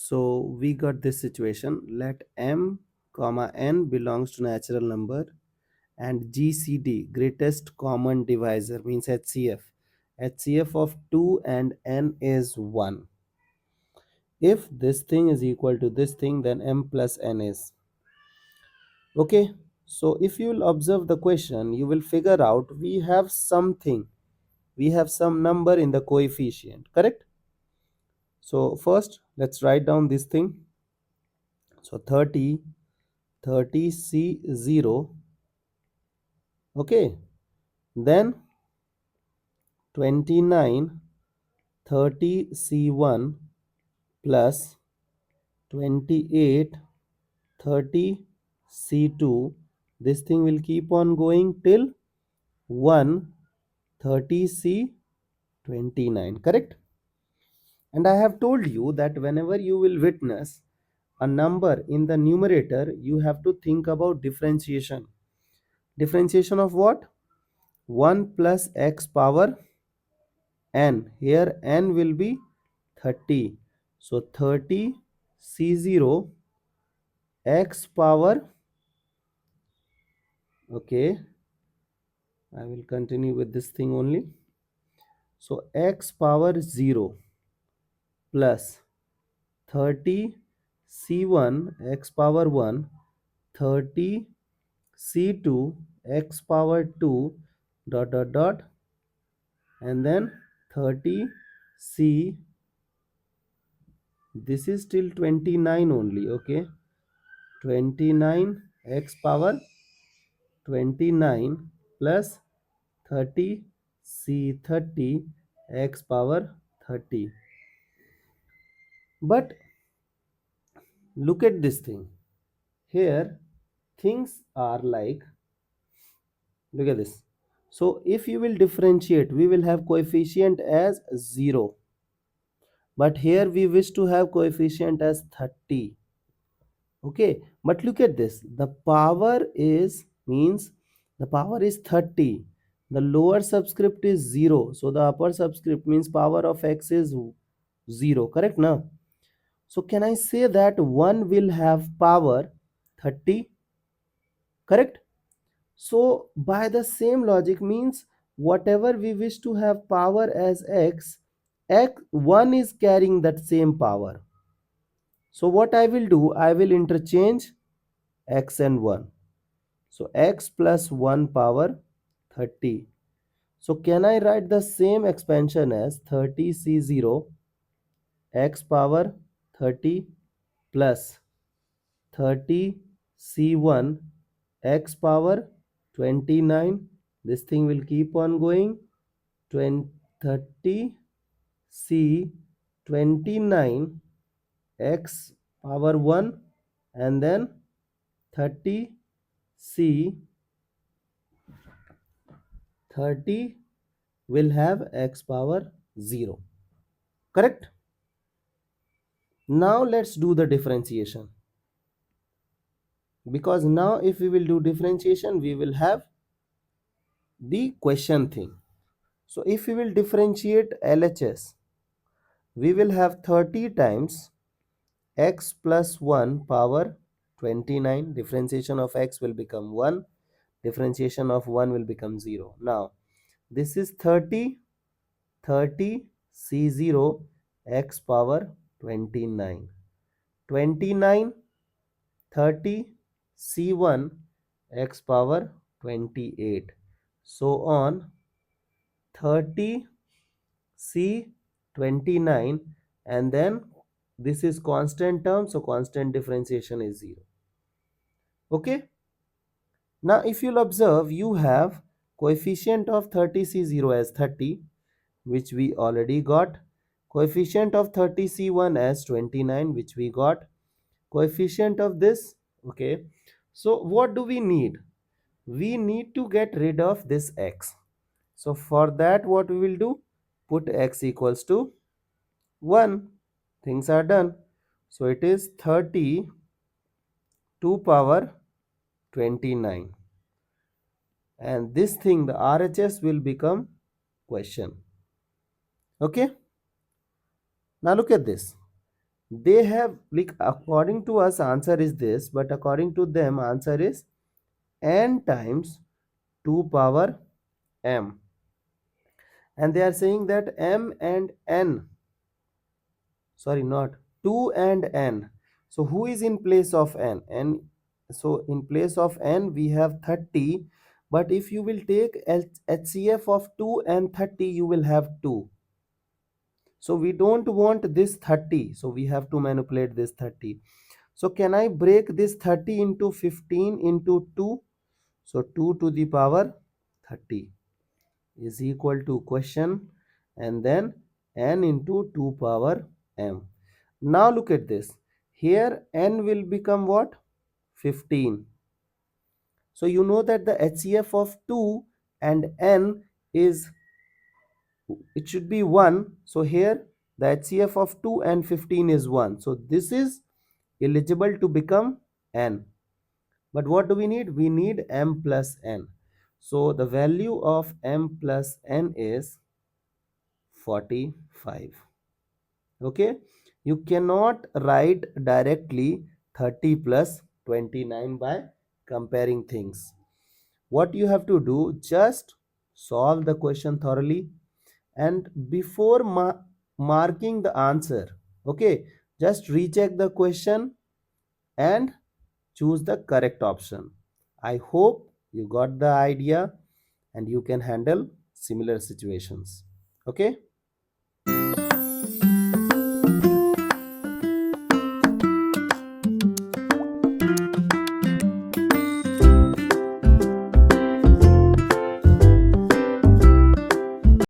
So we got this situation. Let m comma n belongs to natural number and GCD, greatest common divisor, means HCF of 2 and n is 1. If this thing is equal to this thing, then m plus n is. Okay, so if you will observe the question, you will figure out we have something. We have some number in the coefficient, correct? So first, let's write down this thing. So 30 C0, okay, then 29 30 C1 plus 28 30 C2. This thing will keep on going till 1 30 C29, correct? And I have told you that whenever you will witness a number in the numerator, you have to think about differentiation. Differentiation of what? 1 plus x power n. Here n will be 30. So 30 C0 x power, okay, I will continue with this thing only. So x power 0 plus 30 C1 x power 1, 30 C2 x power 2 dot dot dot, and then 30 C, this is till 29 only, okay, 29 x power 29 plus 30 C30 x power 30. But look at this thing. Here things are like, look at this. So if you will differentiate, we will have coefficient as 0. But here we wish to have coefficient as 30. Okay, but look at this. The power is, means the power is 30. The lower subscript is 0. So the upper subscript means power of x is 0. Correct now? So can I say that 1 will have power 30? Correct? So by the same logic, means whatever we wish to have power as x, 1 is carrying that same power. So what I will do, I will interchange x and 1. So x plus 1 power 30. So can I write the same expansion as 30 C0 x power 30 plus 30 C1 x power 29. This thing will keep on going. 30 C 29 x power 1, and then 30 C 30 will have x power 0. Correct? Now let's do the differentiation. Because now if we will do differentiation, we will have the question thing. So if we will differentiate LHS, we will have 30 times x plus 1 power 29. Differentiation of x will become 1. Differentiation of 1 will become 0. Now this is 30 C0 x power 29. 29 30 C1 x power 28. So on 30 C29, and then this is constant term, so constant differentiation is 0. Okay. Now if you'll observe, you have coefficient of 30 C0 as 30, which we already got. Coefficient of 30 C1 as 29, which we got. Coefficient of this, okay. So what do we need? We need to get rid of this x. So for that, what we will do? Put x equals to 1. Things are done. So it is 30 to power 29. And this thing, the RHS, will become question. Okay. Now look at this. they have, like, according to us answer is this, but according to them answer is n times 2 power m, and they are saying that m and n, sorry, not 2 and n. So who is in place of n? So in place of n we have 30, but if you will take HCF of 2 and 30, you will have 2. So we don't want this 30, so we have to manipulate this 30. So can I break this 30 into 15 into 2? So 2 to the power 30 is equal to question, and then n into 2 power m. Now look at this. Here n will become what? 15. So you know that the HCF of 2 and n is, it should be 1. So here the HCF of 2 and 15 is 1. So this is eligible to become n. But what do we need? We need m plus n. So the value of m plus n is 45. Okay, you cannot write directly 30 plus 29 by comparing things. What you have to do, just solve the question thoroughly, and before marking the answer, okay, just recheck the question and choose the correct option. I hope you got the idea and you can handle similar situations. Okay.